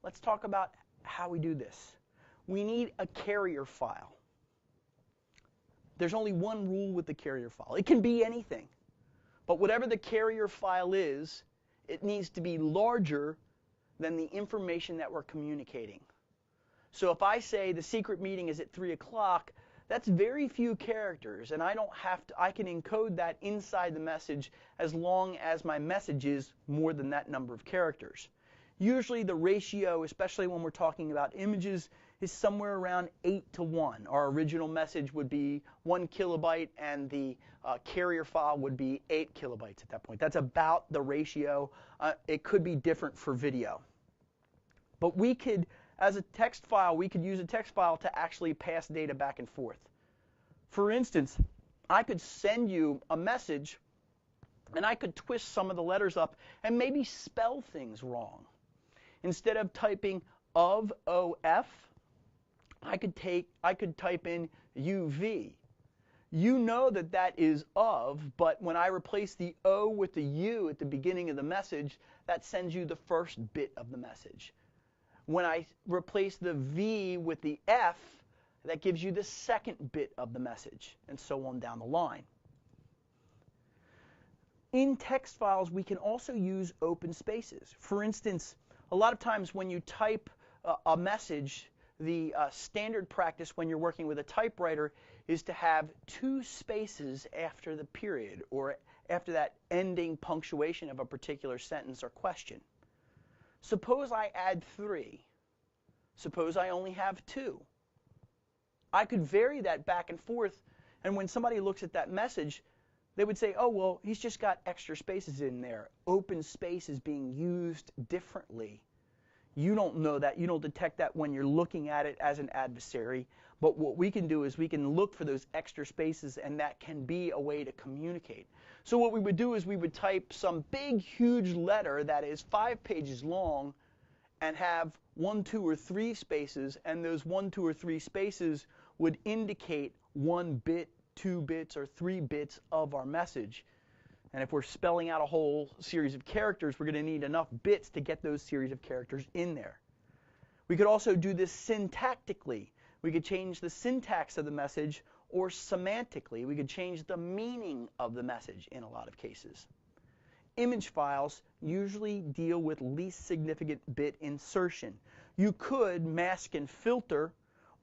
let's talk about how we do this. We need a carrier file. There's only one rule with the carrier file. It can be anything. But whatever the carrier file is, it needs to be larger than the information that we're communicating. So if I say the secret meeting is at 3 o'clock, that's very few characters, and I can encode that inside the message as long as my message is more than that number of characters. Usually the ratio, especially when we're talking about images, is somewhere around 8 to 1. Our original message would be 1 kilobyte, and the carrier file would be 8 kilobytes at that point. That's about the ratio. It could be different for video. But we could, as a text file, we could use a text file to actually pass data back and forth. For instance, I could send you a message, and I could twist some of the letters up and maybe spell things wrong. Instead of typing of OF, I could type in UV. You know that that is of, but when I replace the O with the U at the beginning of the message, that sends you the first bit of the message. When I replace the V with the F, that gives you the second bit of the message, and so on down the line. In text files, we can also use open spaces. For instance, a lot of times when you type a message, the standard practice when you're working with a typewriter is to have 2 spaces after the period or after that ending punctuation of a particular sentence or question. Suppose I add 3. Suppose I only have 2. I could vary that back and forth, and when somebody looks at that message, they would say, oh, well, he's just got extra spaces in there. Open space is being used differently. You don't know that. You don't detect that when you're looking at it as an adversary. But what we can do is we can look for those extra spaces, and that can be a way to communicate. So what we would do is we would type some big, huge letter that is 5 pages long and have 1, 2, or 3 spaces, and those 1, 2, or 3 spaces would indicate 1 bit, 2 bits, or 3 bits of our message. And if we're spelling out a whole series of characters, we're going to need enough bits to get those series of characters in there. We could also do this syntactically. We could change the syntax of the message, or semantically. We could change the meaning of the message in a lot of cases. Image files usually deal with least significant bit insertion. You could mask and filter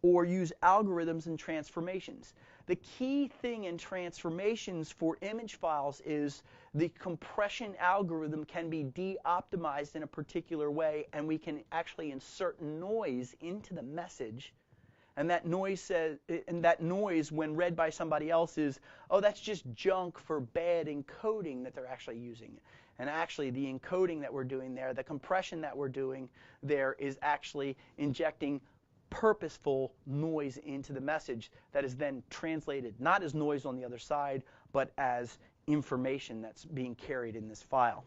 or use algorithms and transformations. The key thing in transformations for image files is the compression algorithm can be de-optimized in a particular way, and we can actually insert noise into the message. And that noise, when read by somebody else, is, oh, that's just junk for bad encoding that they're actually using. And actually, the encoding that we're doing there, the compression that we're doing there, is actually injecting purposeful noise into the message that is then translated not as noise on the other side, but as information that's being carried in this file.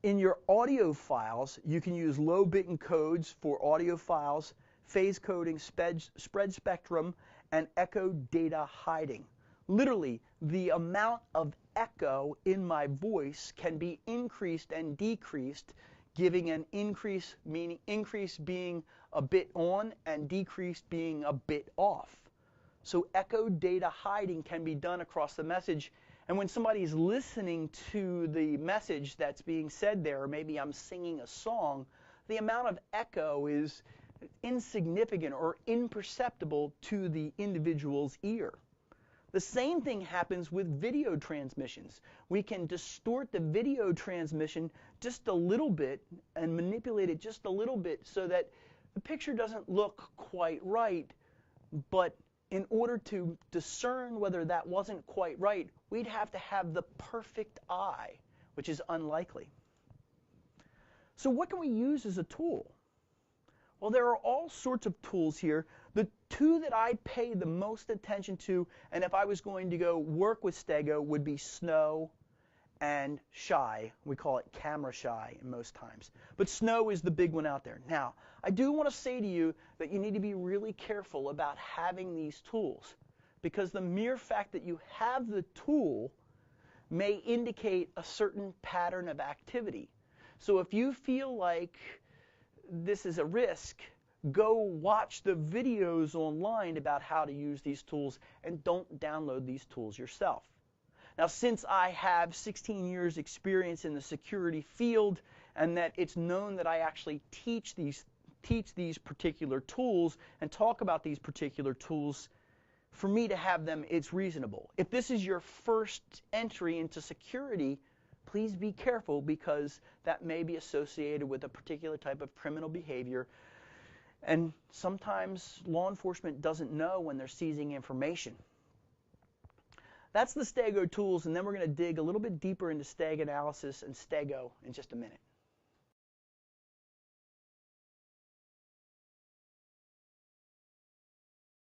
In your audio files, you can use low bit encodes for audio files, phase coding, spread spectrum, and echo data hiding. Literally, the amount of echo in my voice can be increased and decreased, giving an increase, meaning increase being a bit on and decrease being a bit off. So echo data hiding can be done across the message, and when somebody's listening to the message that's being said there, or maybe I'm singing a song, the amount of echo is insignificant or imperceptible to the individual's ear. The same thing happens with video transmissions. We can distort the video transmission just a little bit and manipulate it just a little bit so that the picture doesn't look quite right, but in order to discern whether that wasn't quite right, we'd have to have the perfect eye, which is unlikely. So what can we use as a tool? Well, there are all sorts of tools here. The 2 that I pay the most attention to, and if I was going to go work with Stego, would be Snow and Shy. We call it Camera Shy most times. But Snow is the big one out there. Now, I do want to say to you that you need to be really careful about having these tools, because the mere fact that you have the tool may indicate a certain pattern of activity. So if you feel like this is a risk, go watch the videos online about how to use these tools and don't download these tools yourself. Now, since I have 16 years experience in the security field and that it's known that I actually teach these particular tools and talk about these particular tools, for me to have them, it's reasonable. If this is your first entry into security, please be careful because that may be associated with a particular type of criminal behavior. And sometimes law enforcement doesn't know when they're seizing information. That's the Stego tools, and then we're going to dig a little bit deeper into Stag analysis and Stego in just a minute.